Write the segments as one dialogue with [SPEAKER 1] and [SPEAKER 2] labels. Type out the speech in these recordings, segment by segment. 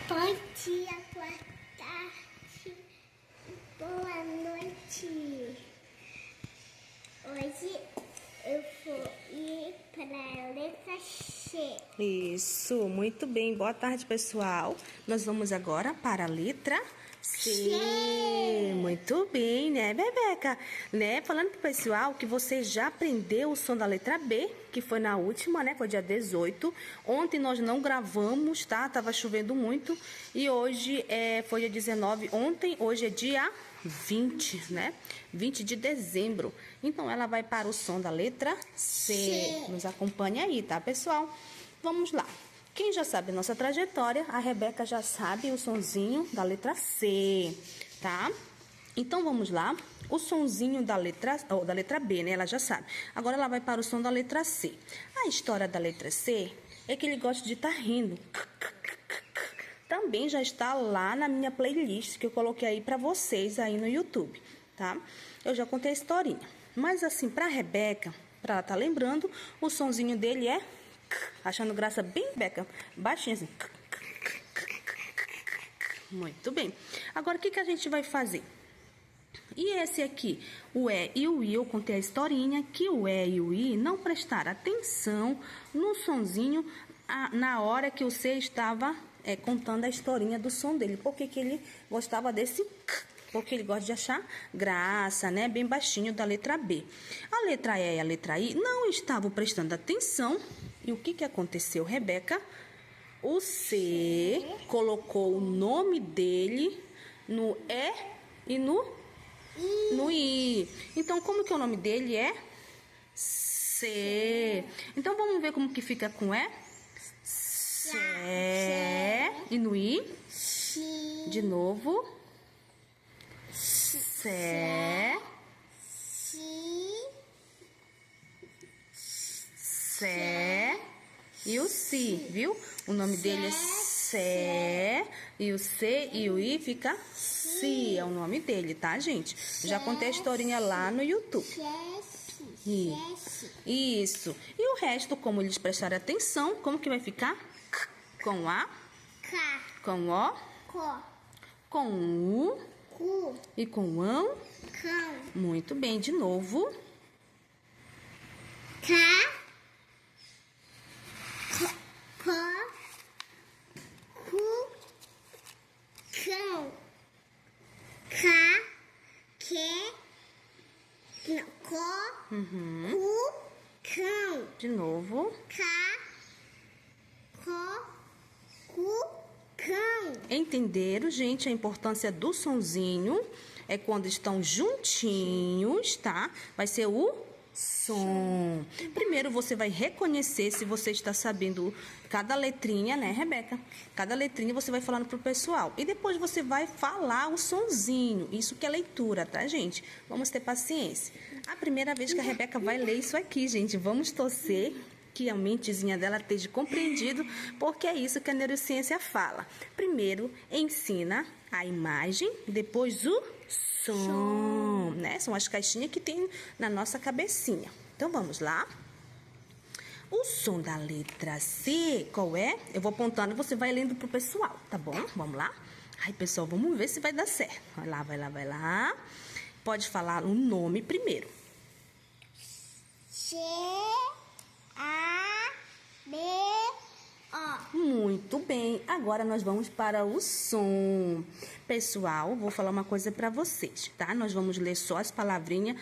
[SPEAKER 1] Bom dia, boa tarde, boa noite. Hoje eu vou ir para a letra C.
[SPEAKER 2] Isso, muito bem. Boa tarde, pessoal. Nós vamos agora para a letra C. Muito bem, né, Bebeca? Né? Falando pro pessoal que você já aprendeu o som da letra B, que foi na última, né? Foi dia 18. Ontem nós não gravamos, tá? Tava chovendo muito. E hoje foi dia 19. Hoje é dia 20, né? 20 de dezembro. Então, ela vai para o som da letra C. Nos acompanhe aí, tá, pessoal? Vamos lá. Quem já sabe a nossa trajetória, a Rebeca já sabe o sonzinho da letra C, tá? Então, vamos lá. O sonzinho da letra B, né? Ela já sabe. Agora, ela vai para o som da letra C. A história da letra C é que ele gosta de estar rindo. Também já está lá na minha playlist que eu coloquei aí para vocês aí no YouTube, tá? Eu já contei a historinha. Mas assim, para a Rebeca, para ela estar lembrando, o sonzinho dele é achando graça bem Beca, baixinho assim. Muito bem. Agora o que a gente vai fazer? E esse aqui, o E e o I, eu contei a historinha que o E e o I não prestaram atenção no sonzinho na hora que o C estava contando a historinha do som dele. Por que ele gostava desse? Porque ele gosta de achar graça, né? Bem baixinho da letra B. A letra E e a letra I não estavam prestando atenção. E o que aconteceu, Rebeca? O C colocou o nome dele no E e no I. Então, como que é o nome dele? É C. Então, vamos ver como que fica com E. C. E no I? De novo. Sé. Sé. E o Si, viu? O nome dele é Sé. E o C e o I fica Si. É o nome dele, tá, gente? Já contei a historinha lá no YouTube. Isso. E o resto, como eles prestaram atenção, como que vai ficar? Com A. Com O. Com U. E com ão?
[SPEAKER 1] Cão.
[SPEAKER 2] Muito bem, de novo.
[SPEAKER 1] Cão. Cão.
[SPEAKER 2] De novo.
[SPEAKER 1] Cão.
[SPEAKER 2] Entenderam, gente, a importância do sonzinho? É quando estão juntinhos, tá? Vai ser o som. Primeiro você vai reconhecer se você está sabendo cada letrinha, né, Rebeca? Cada letrinha você vai falando pro pessoal. E depois você vai falar o sonzinho. Isso que é leitura, tá, gente? Vamos ter paciência. A primeira vez que a Rebeca vai ler isso aqui, gente. Vamos torcer que a mentezinha dela esteja compreendido, porque é isso que a neurociência fala. Primeiro, ensina a imagem, depois o som, né? São as caixinhas que tem na nossa cabecinha. Então, vamos lá. O som da letra C, qual é? Eu vou apontando e você vai lendo pro pessoal, tá bom? Vamos lá? Ai, pessoal, vamos ver se vai dar certo. Vai lá, vai lá, vai lá. Pode falar o nome primeiro.
[SPEAKER 1] C, A, B, O.
[SPEAKER 2] Muito bem, agora nós vamos para o som. Pessoal, vou falar uma coisa para vocês, tá? Nós vamos ler só as palavrinhas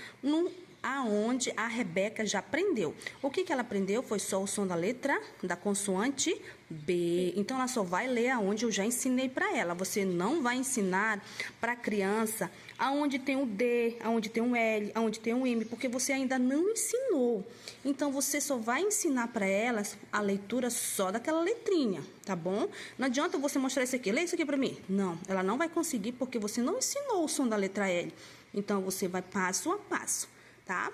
[SPEAKER 2] aonde a Rebeca já aprendeu. O que ela aprendeu foi só o som da letra da consoante B. Então, ela só vai ler aonde eu já ensinei para ela. Você não vai ensinar para a criança aonde tem o D, aonde tem um L, aonde tem um M, porque você ainda não ensinou. Então, você só vai ensinar para elas a leitura só daquela letrinha, tá bom? Não adianta você mostrar isso aqui. Lê isso aqui para mim. Não, ela não vai conseguir porque você não ensinou o som da letra L. Então, você vai passo a passo, tá?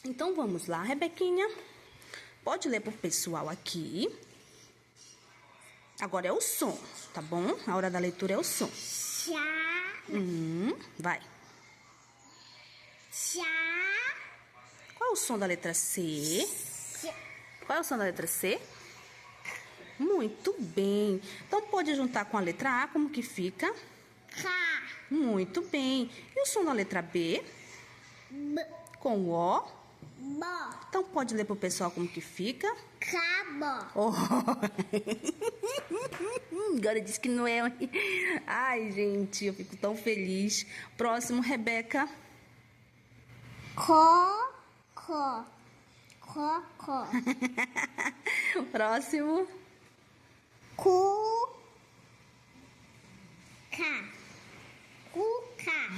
[SPEAKER 2] Então, vamos lá, Rebequinha. Pode ler pro pessoal aqui. Agora é o som, tá bom? A hora da leitura é o som. Vai. Qual é o som da letra C? Qual é o som da letra C? Muito bem. Então, pode juntar com a letra A, como que fica?
[SPEAKER 1] Cá.
[SPEAKER 2] Muito bem. E o som da letra B?
[SPEAKER 1] B.
[SPEAKER 2] Com o O?
[SPEAKER 1] Bó.
[SPEAKER 2] Então, pode ler pro pessoal como que fica?
[SPEAKER 1] Cabo.
[SPEAKER 2] Oh. Agora diz que não é. Ai, gente, eu fico tão feliz. Próximo, Rebeca.
[SPEAKER 1] Có. Có. Có. Có.
[SPEAKER 2] Próximo.
[SPEAKER 1] Cu. Cá. Cuca.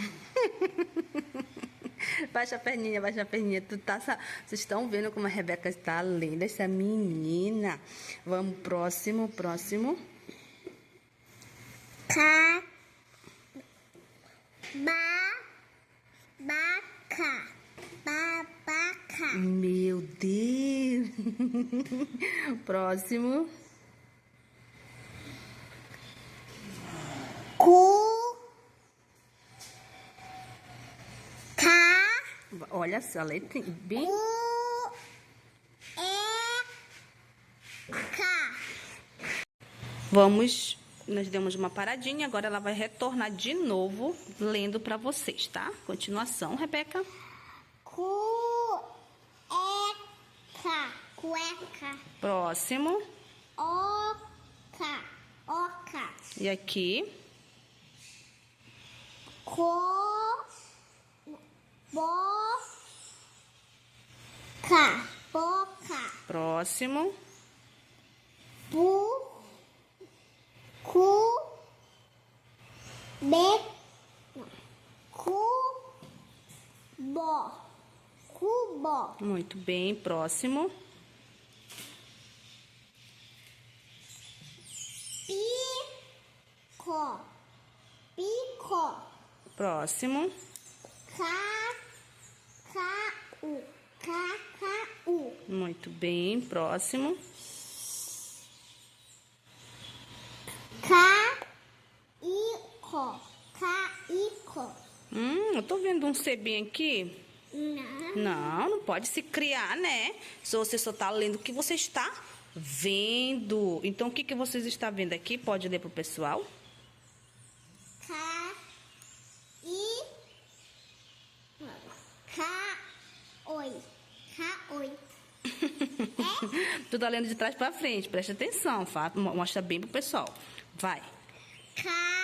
[SPEAKER 2] Baixa a perninha, baixa a perninha. Vocês estão vendo como a Rebeca está linda, essa menina. Vamos, próximo.
[SPEAKER 1] Cá. Baca. Babaca.
[SPEAKER 2] Meu Deus. Próximo.
[SPEAKER 1] Cu. Cá.
[SPEAKER 2] Olha só, a letra bem...
[SPEAKER 1] Cu. Cá.
[SPEAKER 2] Vamos, nós demos uma paradinha, agora ela vai retornar de novo, lendo para vocês, tá? Continuação, Rebeca.
[SPEAKER 1] Cueca. Cueca.
[SPEAKER 2] Próximo.
[SPEAKER 1] Oca. Oca.
[SPEAKER 2] E aqui.
[SPEAKER 1] Boca. Boca.
[SPEAKER 2] Próximo.
[SPEAKER 1] Cubo.
[SPEAKER 2] Muito bem, próximo.
[SPEAKER 1] Pico. Pico.
[SPEAKER 2] Próximo.
[SPEAKER 1] Cacau. Cacau.
[SPEAKER 2] Muito bem, próximo.
[SPEAKER 1] Caico. Caico.
[SPEAKER 2] Eu tô vendo um C bem aqui. Não pode se criar, né? Se você só tá lendo o que você está vendo. Então, o que que vocês estão vendo aqui? Pode ler pro pessoal.
[SPEAKER 1] Oi.
[SPEAKER 2] Tu tá lendo de trás pra frente. Presta atenção, mostra bem pro pessoal. Vai.
[SPEAKER 1] Caió.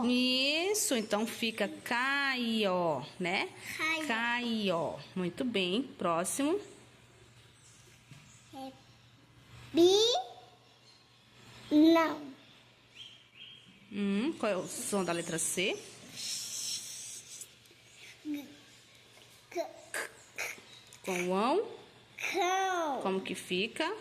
[SPEAKER 2] Isso, então fica caió, né?
[SPEAKER 1] Caió.
[SPEAKER 2] Caió. Muito bem. Próximo.
[SPEAKER 1] Não.
[SPEAKER 2] Qual é o som da letra C? Com o ão.
[SPEAKER 1] Cão.
[SPEAKER 2] Como que fica?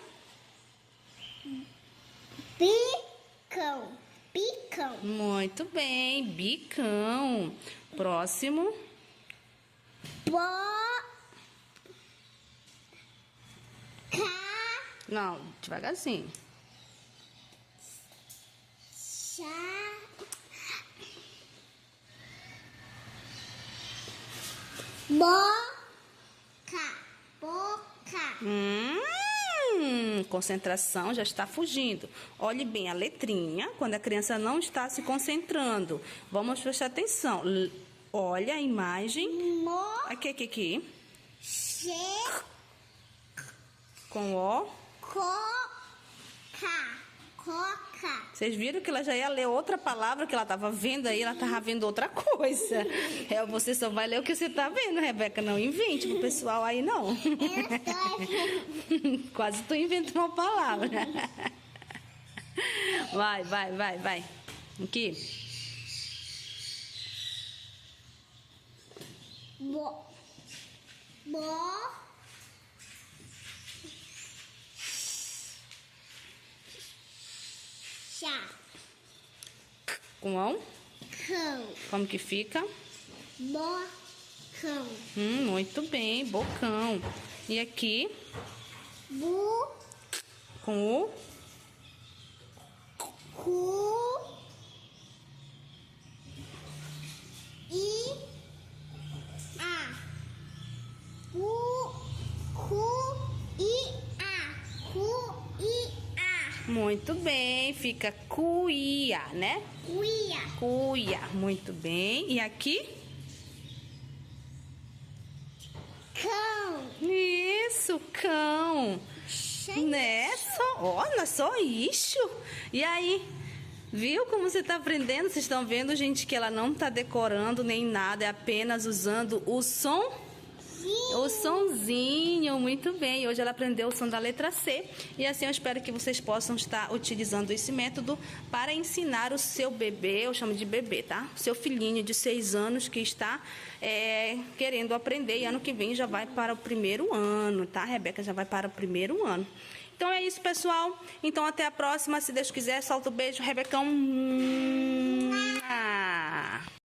[SPEAKER 1] Bicão. Bicão.
[SPEAKER 2] Muito bem, bicão. Próximo. Não, devagarzinho.
[SPEAKER 1] Boca.
[SPEAKER 2] Concentração já está fugindo. Olhe bem a letrinha quando a criança não está se concentrando. Vamos prestar atenção. Olha a imagem. Aqui. Com o.
[SPEAKER 1] Coca.
[SPEAKER 2] Vocês viram que ela já ia ler outra palavra que ela estava vendo aí, ela estava vendo outra coisa. Você só vai ler o que você está vendo, Rebeca. Não invente pro pessoal aí, não.
[SPEAKER 1] Eu tô
[SPEAKER 2] Quase tu inventa uma palavra. Vai. Aqui. Com ão.
[SPEAKER 1] Cão.
[SPEAKER 2] Como que fica?
[SPEAKER 1] Bocão.
[SPEAKER 2] Muito bem, bocão. E aqui? Com o?
[SPEAKER 1] Cu.
[SPEAKER 2] Muito bem, fica cuia, né?
[SPEAKER 1] Cuia.
[SPEAKER 2] Cuia, muito bem. E aqui?
[SPEAKER 1] Cão.
[SPEAKER 2] Isso, cão. Né? Olha só isso. E aí? Viu como você está aprendendo? Vocês estão vendo, gente, que ela não está decorando nem nada, é apenas usando o som. O sonzinho, muito bem. Hoje ela aprendeu o som da letra C. E assim eu espero que vocês possam estar utilizando esse método para ensinar o seu bebê, eu chamo de bebê, tá? O seu filhinho de 6 anos que está querendo aprender. E ano que vem já vai para o 1º ano, tá? A Rebeca já vai para o 1º ano. Então é isso, pessoal. Então até a próxima. Se Deus quiser, solta o beijo, Rebecão.